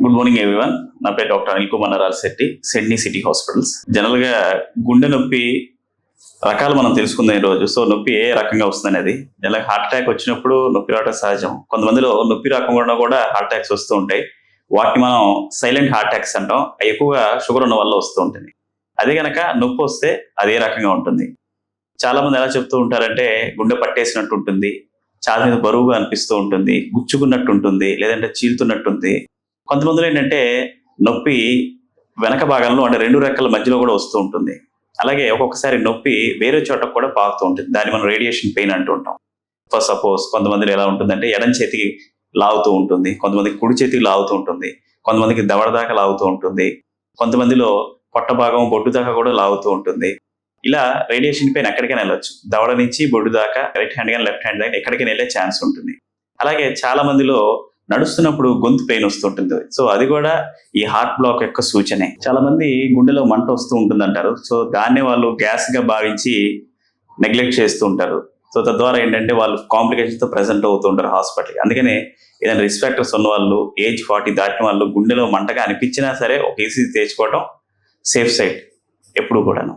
Good morning everyone. నా పేరు doctor Anil Kumar Naralshetti, Sydney city hospitals. General గా గుండె నొప్పి రకాలు మనం తెలుసుకుందాం ఈ రోజు. సో నొప్పి ఏ రకంగా వస్తుంది అనేది, జనరల్ హార్ట్ అటాక్ వచ్చినప్పుడు నొప్పి రావడం సహజం. కొంతమందిలో నొప్పి రాకుండా కూడా హార్ట్ అటాక్స్ వస్తూ ఉంటాయి. వాటిని మనం సైలెంట్ హార్ట్ అటాక్స్ అంటాం. అవి ఎక్కువగా షుగర్ ఉన్న వల్ల వస్తూ ఉంటుంది. అదే గనక నొప్పి వస్తే అదే రకంగా ఉంటుంది. చాలా మంది ఎలా చెప్తూ ఉంటారంటే గుండె పట్టేసినట్టు ఉంటుంది, చాలా మీద బరువుగా అనిపిస్తూ ఉంటుంది, గుచ్చుకున్నట్టు ఉంటుంది, లేదంటే చీలుతున్నట్టుంది. కొంతమందిలో ఏంటంటే నొప్పి వెనక భాగంలో అంటే రెండు రెక్కల మధ్యలో కూడా వస్తూ ఉంటుంది. అలాగే ఒక్కొక్కసారి నొప్పి వేరే చోట కూడా పాకుతూ ఉంటుంది. దాన్ని మనం రేడియేషన్ పెయిన్ అంటూ ఉంటాం. ఫర్ సపోజ్ కొంతమందిలో ఎలా ఉంటుందంటే ఎడం చేతికి లాగుతూ ఉంటుంది, కొంతమందికి కుడి చేతికి లాగుతూ ఉంటుంది, కొంతమందికి దవడ దాకా లాగుతూ ఉంటుంది, కొంతమందిలో పొట్ట భాగం బొడ్డు దాకా కూడా లాగుతూ ఉంటుంది. ఇలా రేడియేషన్ పెయిన్ ఎక్కడికైనా వెళ్ళొచ్చు. దవడ నుంచి బొడ్డు దాకా, రైట్ హ్యాండ్ కానీ లెఫ్ట్ హ్యాండ్ దాకా ఎక్కడికైనా వెళ్ళే ఛాన్స్ ఉంటుంది. అలాగే చాలా మందిలో నడుస్తున్నప్పుడు గొంతు పెయిన్ వస్తుంటుంది. సో అది కూడా ఈ హార్ట్ బ్లాక్ యొక్క సూచనే. చాలా మంది గుండెలో మంట వస్తూ ఉంటుంది అంటారు. సో దాన్నే వాళ్ళు గ్యాస్ గా భావించి నెగ్లెక్ట్ చేస్తూ ఉంటారు. సో తద్వారా ఏంటంటే వాళ్ళు కాంప్లికేషన్స్ తో ప్రెసెంట్ అవుతూ ఉంటారు హాస్పిటల్కి. అందుకనే ఏదైనా రిస్క్ ఫ్యాక్టర్స్ ఉన్న వాళ్ళు, ఏజ్ 40 దాటిన వాళ్ళు గుండెలో మంటగా అనిపించినా సరే ఒక ఈసీజీ తెచ్చుకోవడం సేఫ్ సైడ్ ఎప్పుడు కూడాను.